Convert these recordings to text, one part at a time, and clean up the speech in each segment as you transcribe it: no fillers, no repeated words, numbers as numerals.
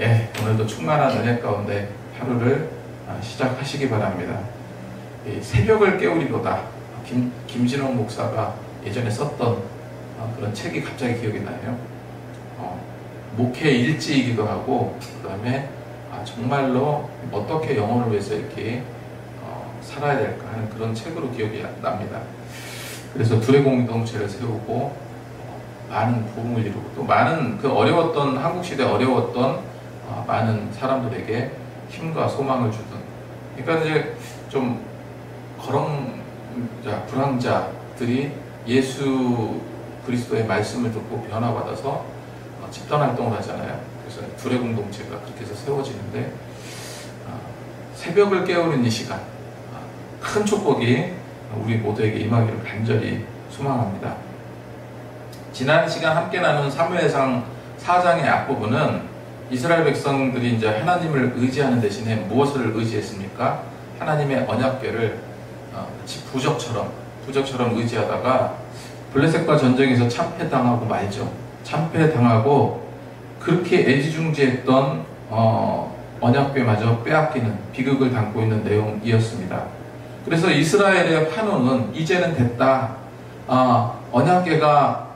예, 오늘도 충만한 은혜 가운데 하루를 시작하시기 바랍니다. 새벽을 깨우리로다. 김진홍 목사가 예전에 썼던 그런 책이 갑자기 기억이 나요. 목회 일지이기도 하고, 그 다음에 정말로 어떻게 영혼을 위해서 이렇게 살아야 될까 하는 그런 책으로 기억이 납니다. 그래서 둘의 공동체를 세우고 많은 부흥을 이루고, 또 많은 그 어려웠던 한국 시대 어려웠던 많은 사람들에게 힘과 소망을 주던, 그러니까 이제 좀 거렁자 불황자들이 예수 그리스도의 말씀을 듣고 변화받아서 집단 활동을 하잖아요. 그래서 둘의 공동체가 그렇게 해서 세워지는데, 새벽을 깨우는 이 시간, 큰 축복이 우리 모두에게 임하기를 간절히 소망합니다. 지난 시간 함께 나눈 사무엘상 4장의 앞부분은 이스라엘 백성들이 이제 하나님을 의지하는 대신에 무엇을 의지했습니까? 하나님의 언약궤를 부적처럼 의지하다가 블레셋과 전쟁에서 참패당하고 말죠. 참패당하고 그렇게 애지중지했던 언약궤마저 빼앗기는 비극을 담고 있는 내용이었습니다. 그래서 이스라엘의 환호는 이제는 됐다. 언약궤가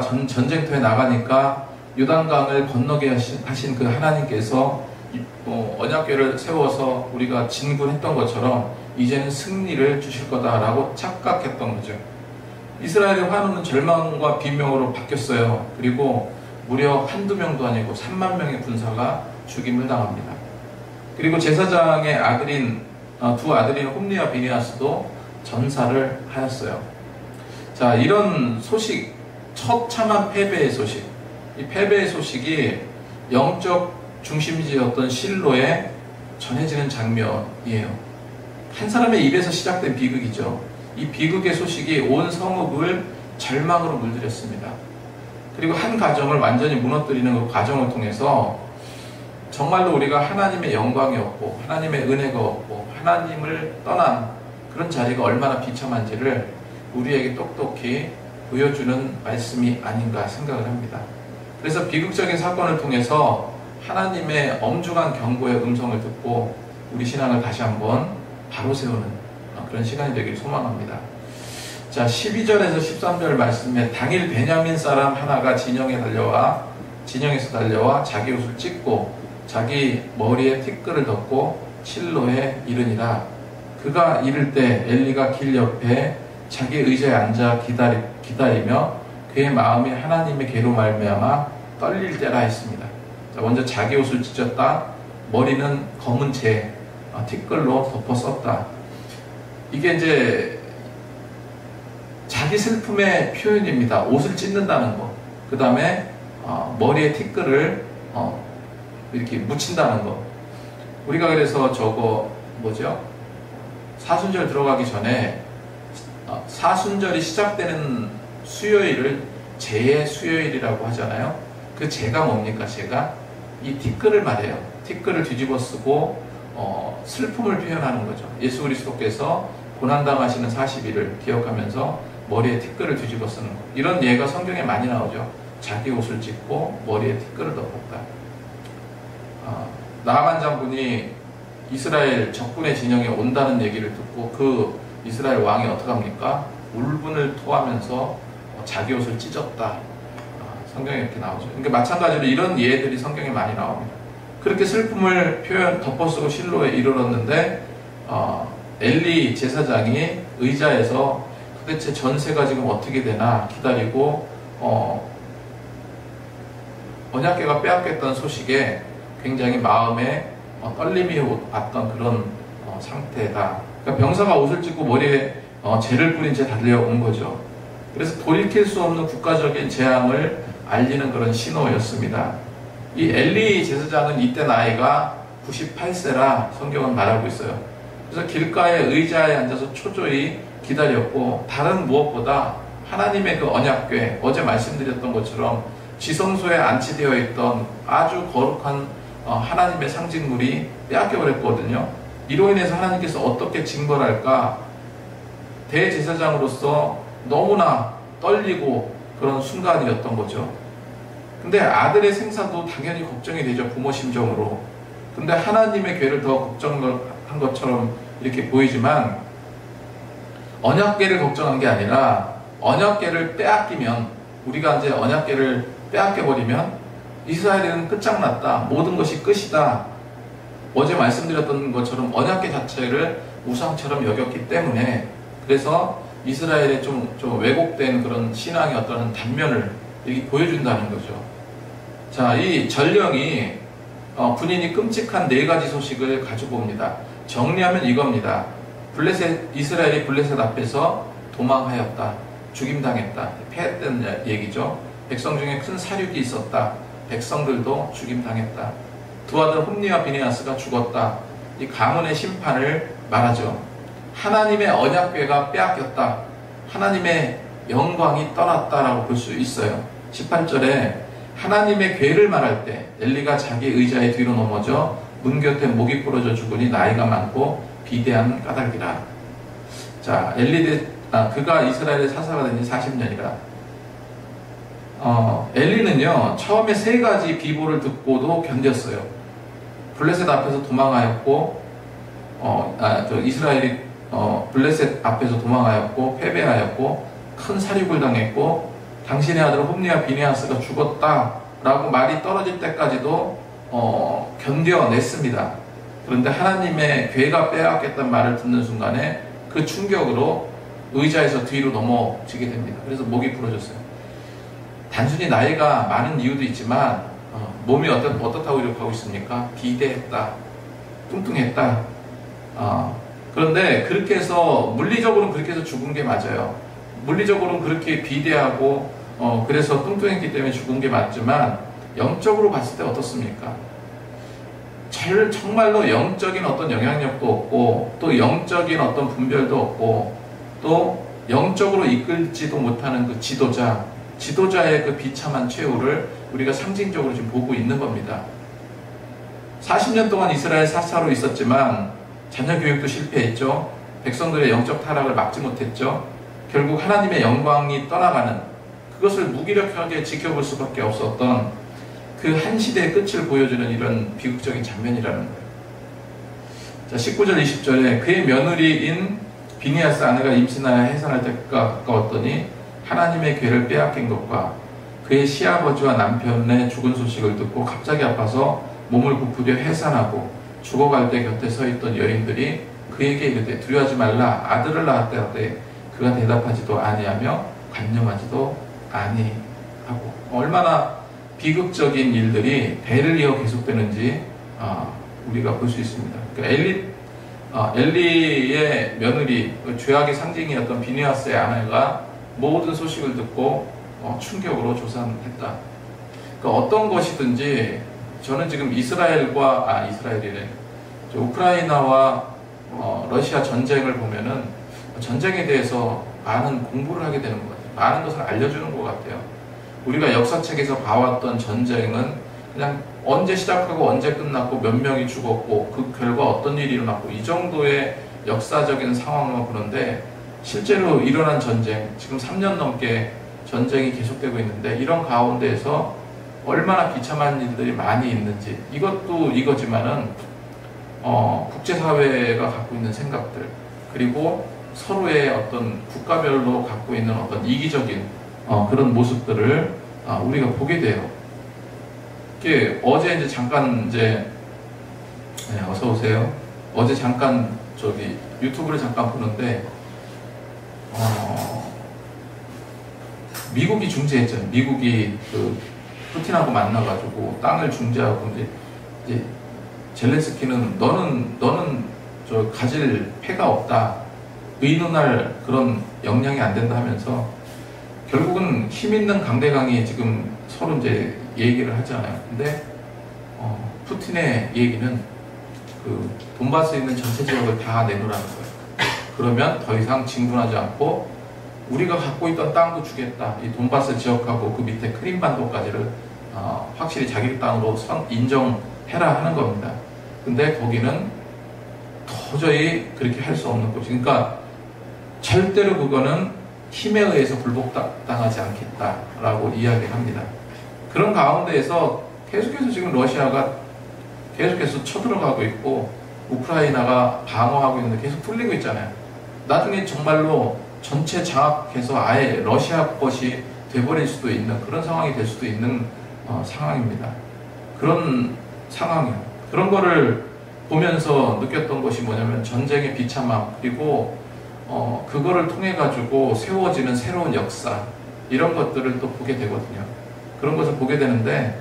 전쟁터에 나가니까 요단강을 건너게 하신 그 하나님께서 언약궤를 세워서 우리가 진군했던 것처럼 이제는 승리를 주실 거다라고 착각했던 거죠. 이스라엘의 환호는 절망과 비명으로 바뀌었어요. 그리고 무려 한두 명도 아니고 3만 명의 군사가 죽임을 당합니다. 그리고 제사장의 두 아들인 홈리와 비니아스도 전사를 하였어요. 자, 이런 소식, 처참한 패배의 소식, 이 패배의 소식이 영적 중심지였던 실로에 전해지는 장면이에요. 한 사람의 입에서 시작된 비극이죠. 이 비극의 소식이 온 성읍을 절망으로 물들였습니다. 그리고 한 가정을 완전히 무너뜨리는 그 과정을 통해서 정말로 우리가 하나님의 영광이 없고 하나님의 은혜가 없고 하나님을 떠난 그런 자리가 얼마나 비참한지를 우리에게 똑똑히 보여주는 말씀이 아닌가 생각을 합니다. 그래서 비극적인 사건을 통해서 하나님의 엄중한 경고의 음성을 듣고 우리 신앙을 다시 한번 바로 세우는 그런 시간이 되길 소망합니다. 자, 12절에서 13절 말씀에 당일 베냐민 사람 하나가 진영에서 달려와 자기 옷을 찢고 자기 머리에 티끌을 덮고 실로에 이르니라. 그가 이를 때 엘리가 길 옆에 자기 의자에 앉아 기다리며 그의 마음이 하나님의 계로 말미암아 떨릴 때라 했습니다. 자, 먼저 자기 옷을 찢었다. 머리는 검은 티끌로 덮어 썼다. 이게 이제 자기 슬픔의 표현입니다. 옷을 찢는다는 거. 그 다음에 머리에 티끌을 이렇게 묻힌다는 거. 우리가 그래서 사순절 들어가기 전에 사순절이 시작되는 수요일을 재의 수요일이라고 하잖아요. 그 재가 뭡니까? 재가 이 티끌을 말해요. 티끌을 뒤집어 쓰고 슬픔을 표현하는 거죠. 예수 그리스도께서 고난당하시는 40일을 기억하면서 머리에 티끌을 뒤집어 쓰는 것. 이런 예가 성경에 많이 나오죠. 자기 옷을 찢고 머리에 티끌을 덮었다. 나하만 장군이 이스라엘 적군의 진영에 온다는 얘기를 듣고 그 이스라엘 왕이 어떡합니까? 울분을 토하면서 자기 옷을 찢었다. 성경에 이렇게 나오죠. 그러니까 마찬가지로 이런 예들이 성경에 많이 나옵니다. 그렇게 슬픔을 덮어쓰고 실로에 이르렀는데 엘리 제사장이 의자에서 도대체 전세가 지금 어떻게 되나 기다리고 언약궤가 빼앗겼던 소식에 굉장히 마음에 떨림이 왔던 그런 상태다. 그러니까 병사가 옷을 찢고 머리에 재를 뿌린 채 달려온 거죠. 그래서 돌이킬 수 없는 국가적인 재앙을 알리는 그런 신호였습니다. 이 엘리 제사장은 이때 나이가 98세라 성경은 말하고 있어요. 그래서 길가의 의자에 앉아서 초조히 기다렸고, 다른 무엇보다 하나님의 그 언약궤, 어제 말씀드렸던 것처럼 지성소에 안치되어 있던 아주 거룩한 하나님의 상징물이 빼앗겨버렸거든요. 이로 인해서 하나님께서 어떻게 징벌할까, 대제사장으로서 너무나 떨리고 그런 순간이었던 거죠. 근데 아들의 생사도 당연히 걱정이 되죠. 부모 심정으로. 근데 하나님의 괴를 더 걱정한 것처럼 이렇게 보이지만 언약궤를 걱정한 게 아니라 언약궤를 빼앗기면, 우리가 이제 언약궤를 빼앗겨버리면 이스라엘은 끝장났다. 모든 것이 끝이다. 어제 말씀드렸던 것처럼 언약궤 자체를 우상처럼 여겼기 때문에, 그래서 이스라엘의 좀 왜곡된 그런 신앙의 어떤 단면을 이렇게 보여준다는 거죠. 자, 이 전령이 군인이 끔찍한 4가지 소식을 가지고 옵니다. 정리하면 이겁니다. 이스라엘이 블레셋 앞에서 도망하였다. 죽임당했다. 패했다는 얘기죠. 백성 중에 큰 사륙이 있었다. 백성들도 죽임당했다. 두 아들 홈니와 비네아스가 죽었다. 이 가문의 심판을 말하죠. 하나님의 언약궤가 빼앗겼다. 하나님의 영광이 떠났다라고 볼 수 있어요. 18절에 하나님의 궤를 말할 때 엘리가 자기 의자의 뒤로 넘어져 문 곁에 목이 부러져 죽으니 나이가 많고 비대한 까닭이라. 자, 그가 이스라엘의 사사가 된 지 40년이라. 엘리는요, 처음에 3가지 비보를 듣고도 견뎠어요. 블레셋 앞에서 도망하였고, 이스라엘이 블레셋 앞에서 도망하였고, 패배하였고, 큰 사륙을 당했고, 당신의 아들 홈니와 비네아스가 죽었다라고 말이 떨어질 때까지도 견뎌냈습니다. 그런데 하나님의 궤가 빼앗겼다는 말을 듣는 순간에 그 충격으로 의자에서 뒤로 넘어지게 됩니다. 그래서 목이 부러졌어요. 단순히 나이가 많은 이유도 있지만 몸이 어떻다고 이렇게 하고 있습니까? 비대했다, 뚱뚱했다. 그런데 그렇게 해서 물리적으로는 그렇게 해서 죽은 게 맞아요. 물리적으로는 그렇게 비대하고 그래서 뚱뚱했기 때문에 죽은 게 맞지만 영적으로 봤을 때 어떻습니까? 정말로 영적인 어떤 영향력도 없고, 또 영적인 어떤 분별도 없고, 또 영적으로 이끌지도 못하는 그 지도자의 그 비참한 최후를 우리가 상징적으로 지금 보고 있는 겁니다. 40년 동안 이스라엘 사사로 있었지만 자녀 교육도 실패했죠. 백성들의 영적 타락을 막지 못했죠. 결국 하나님의 영광이 떠나가는, 그것을 무기력하게 지켜볼 수밖에 없었던 그 한 시대의 끝을 보여주는 이런 비극적인 장면이라는 거예요. 자, 19절 20절에 그의 며느리인 비니아스 아내가 임신하여 해산할 때가 가까웠더니 하나님의 궤를 빼앗긴 것과 그의 시아버지와 남편의 죽은 소식을 듣고 갑자기 아파서 몸을 부풀려 해산하고 죽어갈 때 곁에 서 있던 여인들이 그에게 이르되 두려워하지 말라, 아들을 낳았다 하되 그가 대답하지도 아니하며 간념하지도 아니하고. 얼마나 비극적인 일들이 배를 이어 계속되는지 우리가 볼 수 있습니다. 그러니까 엘리의 며느리, 죄악의 상징이었던 비니아스의 아내가 모든 소식을 듣고 충격으로 조산했다. 그러니까 어떤 것이든지, 저는 지금 이스라엘이래. 우크라이나와 러시아 전쟁을 보면은 전쟁에 대해서 많은 공부를 하게 되는 것 같아요. 많은 것을 알려주는 것 같아요. 우리가 역사책에서 봐왔던 전쟁은 그냥 언제 시작하고 언제 끝났고 몇 명이 죽었고 그 결과 어떤 일이 일어났고 이 정도의 역사적인 상황만 보는데, 실제로 일어난 전쟁, 지금 3년 넘게 전쟁이 계속되고 있는데 이런 가운데에서 얼마나 비참한 일들이 많이 있는지, 이것도 이거지만은 국제사회가 갖고 있는 생각들, 그리고 서로의 어떤 국가별로 갖고 있는 어떤 이기적인 그런 모습들을 우리가 보게 돼요. 이게 어제 이제 잠깐 어서 오세요. 어제 잠깐 유튜브를 잠깐 보는데 미국이 중재했잖아요. 미국이 그 푸틴하고 만나가지고 땅을 중재하고 이제 젤렌스키는 너는 가질 패가 없다, 의논할 그런 역량이 안 된다 하면서 결국은 힘 있는 강대강이 지금 서로 이제 얘기를 하잖아요. 근데 푸틴의 얘기는 그 돈바스에 있는 전체 지역을 다 내놓으라는 거예요. 그러면 더 이상 진군하지 않고 우리가 갖고 있던 땅도 주겠다. 이 돈바스 지역하고 그 밑에 크림반도까지를 확실히 자기 땅으로 인정해라 하는 겁니다. 근데 거기는 도저히 그렇게 할 수 없는 거죠. 그러니까 절대로 그거는 힘에 의해서 굴복당하지 않겠다라고 이야기합니다. 그런 가운데에서 계속해서 지금 러시아가 계속해서 쳐들어가고 있고 우크라이나가 방어하고 있는데 계속 뚫리고 있잖아요. 나중에 정말로 전체 장악해서 아예 러시아 것이 돼버릴 수도 있는 그런 상황이 될 수도 있는 상황입니다. 그런 상황이에요. 그런 거를 보면서 느꼈던 것이 뭐냐면 전쟁의 비참함, 그리고 그거를 통해 가지고 세워지는 새로운 역사, 이런 것들을 또 보게 되거든요. 그런 것을 보게 되는데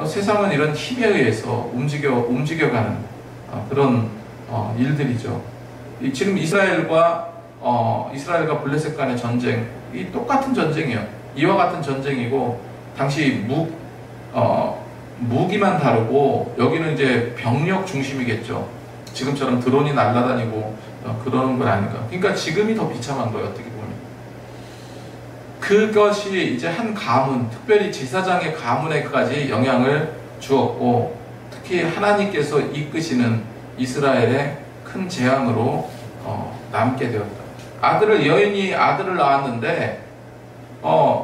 세상은 이런 힘에 의해서 움직여가는 그런 일들이죠. 지금 이스라엘과 블레셋 간의 전쟁, 이 똑같은 전쟁이에요. 이와 같은 전쟁이고, 당시 무기만 다르고, 여기는 이제 병력 중심이겠죠. 지금처럼 드론이 날아다니고 그러는 건 아닌가. 그러니까 지금이 더 비참한 거예요, 어떻게 보면. 그것이 이제 한 가문, 특별히 제사장의 가문에까지 영향을 주었고, 특히 하나님께서 이끄시는 이스라엘의 큰 재앙으로 남게 되었다. 여인이 아들을 낳았는데,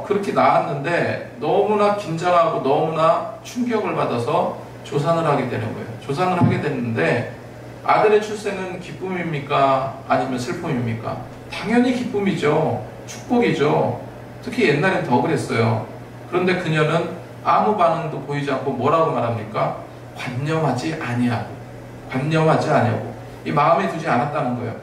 그렇게 낳았는데 너무나 긴장하고 너무나 충격을 받아서 조산을 하게 되는 거예요. 조산을 하게 됐는데, 아들의 출생은 기쁨입니까? 아니면 슬픔입니까? 당연히 기쁨이죠. 축복이죠. 특히 옛날엔 더 그랬어요. 그런데 그녀는 아무 반응도 보이지 않고 뭐라고 말합니까? 관념하지 아니하고. 관념하지 아니하고. 이 마음에 두지 않았다는 거예요.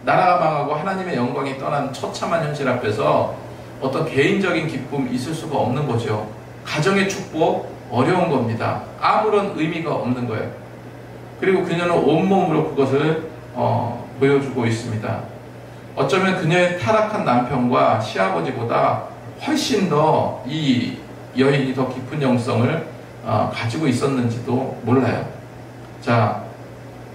나라가 망하고 하나님의 영광이 떠난 처참한 현실 앞에서 어떤 개인적인 기쁨 있을 수가 없는 거죠. 가정의 축복 어려운 겁니다. 아무런 의미가 없는 거예요. 그리고 그녀는 온몸으로 그것을 보여주고 있습니다. 어쩌면 그녀의 타락한 남편과 시아버지보다 훨씬 더 이 여인이 더 깊은 영성을 가지고 있었는지도 몰라요. 자,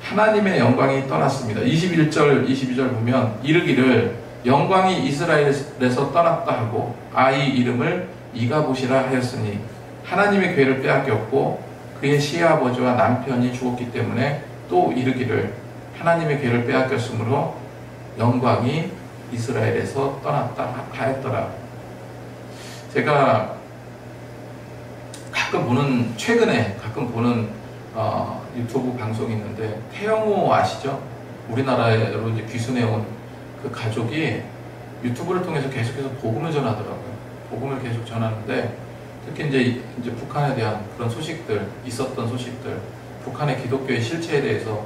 하나님의 영광이 떠났습니다. 21절, 22절 보면 이르기를 영광이 이스라엘에서 떠났다 하고 아이 이름을 이가봇이라 하였으니 하나님의 괴를 빼앗겼고 그의 시아버지와 남편이 죽었기 때문에 또 이르기를 하나님의 괴를 빼앗겼으므로 영광이 이스라엘에서 떠났다 하였더라. 제가 최근에 가끔 보는 유튜브 방송이 있는데, 태영호 아시죠? 우리나라로 이제 귀순해온 그 가족이 유튜브를 통해서 계속해서 복음을 전하더라고요. 복음을 계속 전하는데, 특히 이제 북한에 대한 그런 소식들, 있었던 소식들, 북한의 기독교의 실체에 대해서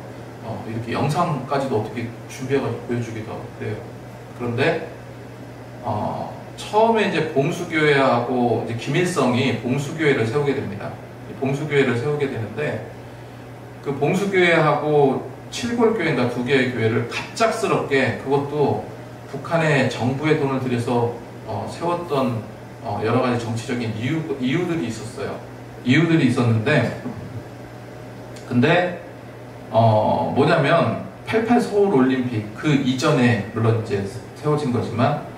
이렇게 영상까지도 어떻게 준비해가지고 보여주기도 하고 그래요. 그런데 처음에 이제 봉수교회하고 이제 김일성이 봉수교회를 세우게 됩니다. 봉수교회를 세우게 되는데, 그 봉수교회하고 칠골교회인가 두 개의 교회를 갑작스럽게, 그것도 북한의 정부의 돈을 들여서 세웠던 여러 가지 정치적인 이유들이 있었어요. 이유들이 있었는데, 근데 뭐냐면 88 서울 올림픽 그 이전에 물론 이제 세워진 거지만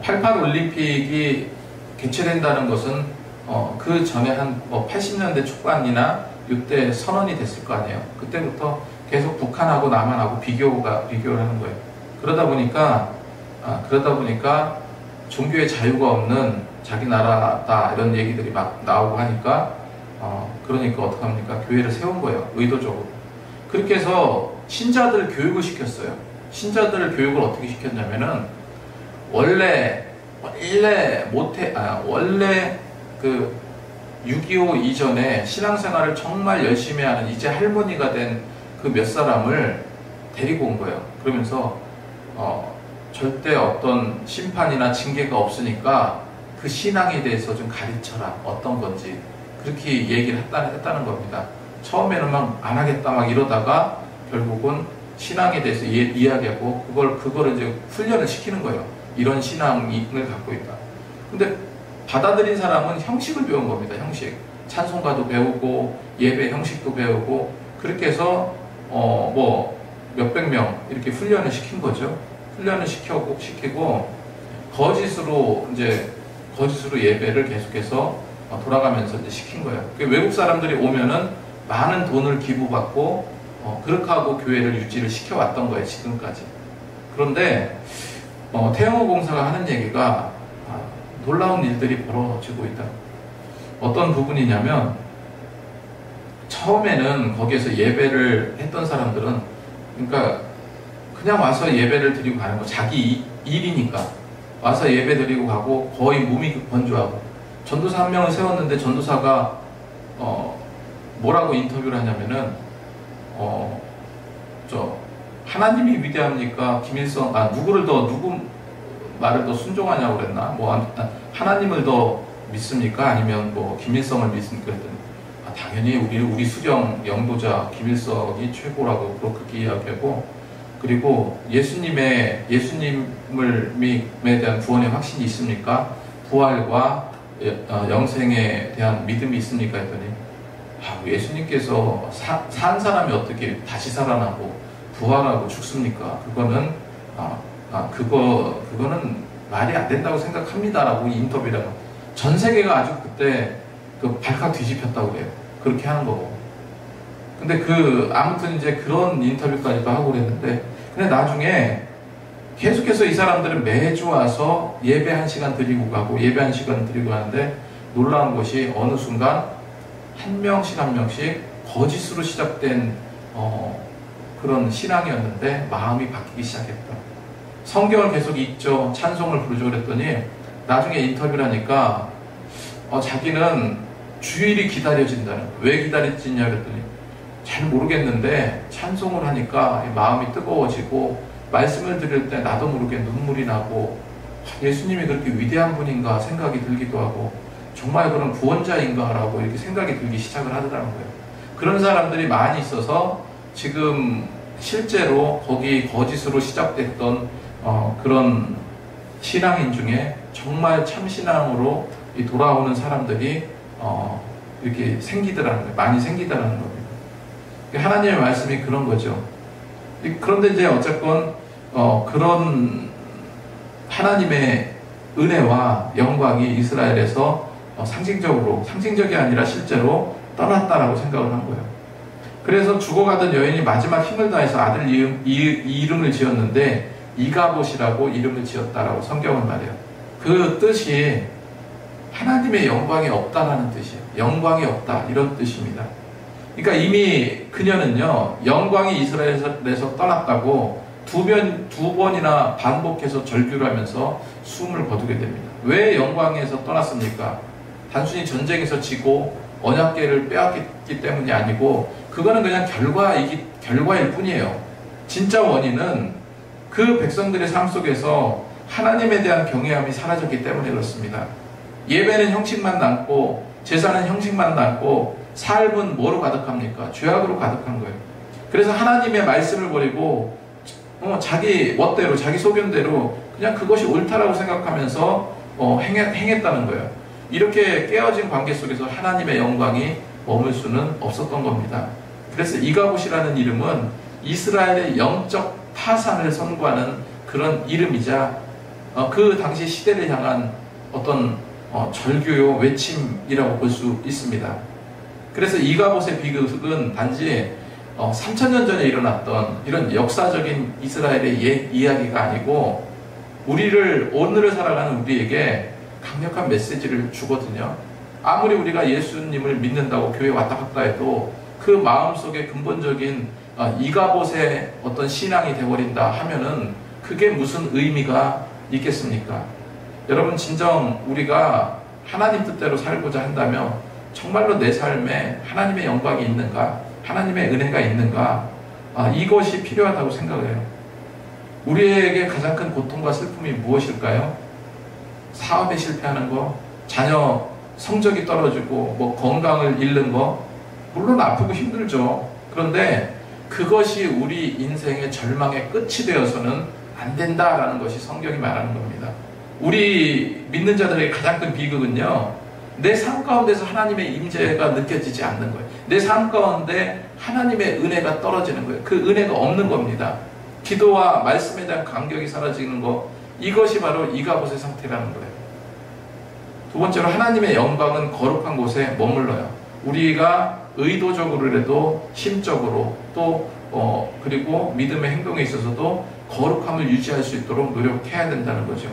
88 올림픽이 개최된다는 것은 그 전에 한 80년대 초반이나 이때 선언이 됐을 거 아니에요. 그때부터 계속 북한하고 남한하고 비교를 하는 거예요. 그러다 보니까 종교의 자유가 없는 자기 나라다 이런 얘기들이 막 나오고 하니까 그러니까 어떡합니까? 교회를 세운 거예요. 의도적으로. 그렇게 해서 신자들 교육을 시켰어요. 신자들 교육을 어떻게 시켰냐면은 원래 그 6.25 이전에 신앙생활을 정말 열심히 하는 이제 할머니가 된 그 몇 사람을 데리고 온 거예요. 그러면서 절대 어떤 심판이나 징계가 없으니까 그 신앙에 대해서 좀 가르쳐라. 어떤 건지. 그렇게 얘기를 했다는 겁니다. 처음에는 막 안 하겠다 막 이러다가 결국은 신앙에 대해서 이야기하고 그걸 이제 훈련을 시키는 거예요. 이런 신앙을 갖고 있다. 근데 받아들인 사람은 형식을 배운 겁니다. 형식. 찬송가도 배우고 예배 형식도 배우고 그렇게 해서 몇백 명 이렇게 훈련을 시킨 거죠. 훈련을 시키고 거짓으로 예배를 계속해서 돌아가면서 이제 시킨 거예요. 외국 사람들이 오면은 많은 돈을 기부받고 그렇게 하고 교회를 유지를 시켜왔던 거예요. 지금까지. 그런데 태영호 공사가 하는 얘기가 놀라운 일들이 벌어지고 있다. 어떤 부분이냐면, 처음에는 거기에서 예배를 했던 사람들은, 그러니까 그냥 와서 예배를 드리고 가는 거, 자기 일이니까 와서 예배 드리고 가고 거의 몸이 건조하고, 전도사 한 명을 세웠는데 전도사가 뭐라고 인터뷰를 하냐면은 하나님이 위대합니까? 김일성 누구 말을 더 순종하냐고 그랬나? 하나님을 더 믿습니까? 아니면 김일성을 믿습니까? 그랬더니 당연히 우리 수령 영도자 김일성이 최고라고 그렇게 이야기하고, 그리고 예수님에 대한 구원의 확신이 있습니까? 부활과 영생에 대한 믿음이 있습니까? 했더니 예수님께서 산 사람이 어떻게 다시 살아나고 부활하고 죽습니까? 그거는 그거는 말이 안 된다고 생각합니다라고 인터뷰를 하고, 전 세계가 아주 그때 발칵 뒤집혔다고 그래요. 그렇게 하는 거고. 근데 아무튼 이제 그런 인터뷰까지도 하고 그랬는데, 근데 나중에 계속해서 이 사람들은 매주 와서 예배 1시간 드리고 가고 예배 1시간 드리고 가는데, 놀라운 것이 어느 순간 한 명씩 거짓으로 시작된 그런 신앙이었는데 마음이 바뀌기 시작했다. 성경을 계속 읽죠. 찬송을 부르죠. 그랬더니 나중에 인터뷰를 하니까 자기는 주일이 기다려진다는 거예요. 왜 기다려지냐 그랬더니 잘 모르겠는데 찬송을 하니까 마음이 뜨거워지고, 말씀을 들을 때 나도 모르게 눈물이 나고, 예수님이 그렇게 위대한 분인가 생각이 들기도 하고, 정말 그런 구원자인가 라고 이렇게 생각이 들기 시작을 하더라는 거예요. 그런 사람들이 많이 있어서 지금 실제로 거기 거짓으로 시작됐던 그런 신앙인 중에 정말 참신앙으로 돌아오는 사람들이 이렇게 생기더라는 거예요. 많이 생기더라는 겁니다. 하나님의 말씀이 그런 거죠. 그런데 이제 어쨌건 그런 하나님의 은혜와 영광이 이스라엘에서 상징적이 아니라 실제로 떠났다라고 생각을 한 거예요. 그래서 죽어가던 여인이 마지막 힘을 다해서 아들 이름을 지었는데 이가봇이라고 이름을 지었다라고 성경은 말해요. 그 뜻이 하나님의 영광이 없다라는 뜻이에요. 영광이 없다, 이런 뜻입니다. 그러니까 이미 그녀는요, 영광이 이스라엘에서 떠났다고 두 번이나 반복해서 절규를 하면서 숨을 거두게 됩니다. 왜 영광에서 떠났습니까? 단순히 전쟁에서 지고 언약궤를 빼앗겼기 때문이 아니고, 그거는 그냥 결과일 뿐이에요. 진짜 원인은 그 백성들의 삶 속에서 하나님에 대한 경외함이 사라졌기 때문에 그렇습니다. 예배는 형식만 남고, 제사는 형식만 남고, 삶은 뭐로 가득합니까? 죄악으로 가득한 거예요. 그래서 하나님의 말씀을 버리고 자기 멋대로, 자기 소견대로 그냥 그것이 옳다라고 생각하면서 행했다는 거예요. 이렇게 깨어진 관계 속에서 하나님의 영광이 머물 수는 없었던 겁니다. 그래서 이가봇이라는 이름은 이스라엘의 영적 타산을 선고하는 그런 이름이자 그 당시 시대를 향한 어떤 절규요 외침이라고 볼 수 있습니다. 그래서 이가봇의 비극은 단지 3000년 전에 일어났던 이런 역사적인 이스라엘의 옛 이야기가 아니고, 오늘을 살아가는 우리에게 강력한 메시지를 주거든요. 아무리 우리가 예수님을 믿는다고 교회 왔다 갔다 해도 그 마음속에 근본적인 이가봇의 어떤 신앙이 되어버린다 하면은 그게 무슨 의미가 있겠습니까? 여러분, 진정 우리가 하나님 뜻대로 살고자 한다면 정말로 내 삶에 하나님의 영광이 있는가, 하나님의 은혜가 있는가, 이것이 필요하다고 생각을 해요. 우리에게 가장 큰 고통과 슬픔이 무엇일까요? 사업에 실패하는 거, 자녀 성적이 떨어지고 건강을 잃는 거, 물론 아프고 힘들죠. 그런데 그것이 우리 인생의 절망의 끝이 되어서는 안 된다라는 것이 성경이 말하는 겁니다. 우리 믿는 자들의 가장 큰 비극은요, 내 삶 가운데서 하나님의 임재가 느껴지지 않는 거예요. 내 삶 가운데 하나님의 은혜가 떨어지는 거예요. 그 은혜가 없는 겁니다. 기도와 말씀에 대한 간격이 사라지는 거, 이것이 바로 이가봇의 상태라는 거예요. 두 번째로, 하나님의 영광은 거룩한 곳에 머물러요. 우리가 의도적으로라도 심적으로 또 그리고 믿음의 행동에 있어서도 거룩함을 유지할 수 있도록 노력해야 된다는 거죠.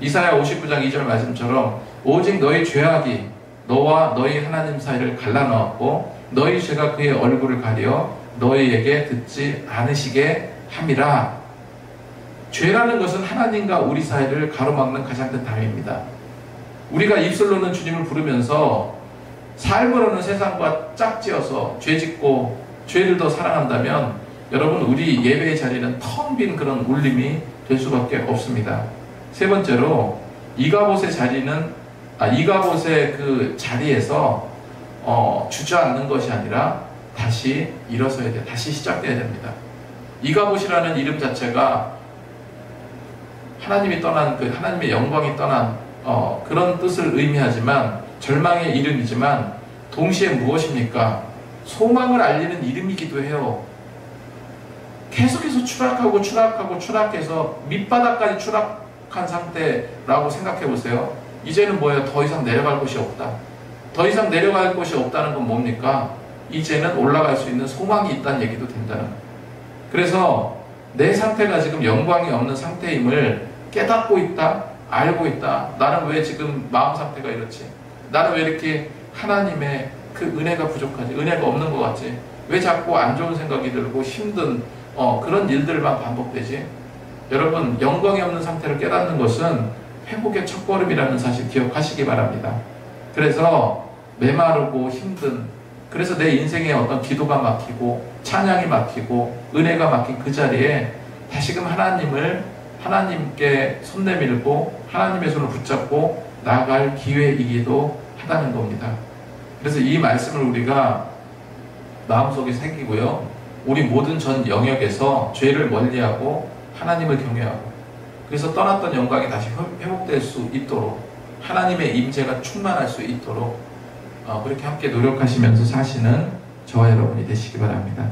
이사야 59장 2절 말씀처럼 오직 너희 죄악이 너와 너희 하나님 사이를 갈라놓았고 너희 죄가 그의 얼굴을 가려 너희에게 듣지 않으시게 함이라. 죄라는 것은 하나님과 우리 사이를 가로막는 가장 큰 담입니다. 우리가 입술로는 주님을 부르면서 삶으로는 세상과 짝지어서 죄짓고 죄를 더 사랑한다면 여러분, 우리 예배의 자리는 텅 빈 그런 울림이 될 수밖에 없습니다. 세 번째로 이가봇의 그 자리에서 주저앉는 것이 아니라 다시 일어서야 돼. 다시 시작돼야 됩니다. 이가봇이라는 이름 자체가 하나님이 떠난 하나님의 영광이 떠난 그런 뜻을 의미하지만 절망의 이름이지만 동시에 무엇입니까? 소망을 알리는 이름이기도 해요. 계속해서 추락해서 밑바닥까지 추락한 상태라고 생각해 보세요. 이제는 뭐예요? 더 이상 내려갈 곳이 없다. 더 이상 내려갈 곳이 없다는 건 뭡니까? 이제는 올라갈 수 있는 소망이 있다는 얘기도 된다는 거예요. 그래서 내 상태가 지금 영광이 없는 상태임을 깨닫고 있다, 알고 있다. 나는 왜 지금 마음 상태가 이렇지? 나는 왜 이렇게 하나님의 그 은혜가 부족하지? 은혜가 없는 것 같지? 왜 자꾸 안 좋은 생각이 들고 힘든 그런 일들만 반복되지? 여러분, 영광이 없는 상태를 깨닫는 것은 회복의 첫걸음이라는 사실 기억하시기 바랍니다. 그래서 메마르고 힘든, 그래서 내 인생에 어떤 기도가 막히고 찬양이 막히고 은혜가 막힌 그 자리에 다시금 하나님께 손 내밀고 하나님의 손을 붙잡고 나아갈 기회이기도 하다는 겁니다. 그래서 이 말씀을 우리가 마음속에 새기고요, 우리 모든 전 영역에서 죄를 멀리하고 하나님을 경외하고, 그래서 떠났던 영광이 다시 회복될 수 있도록, 하나님의 임재가 충만할 수 있도록 그렇게 함께 노력하시면서 사시는 저와 여러분이 되시기 바랍니다.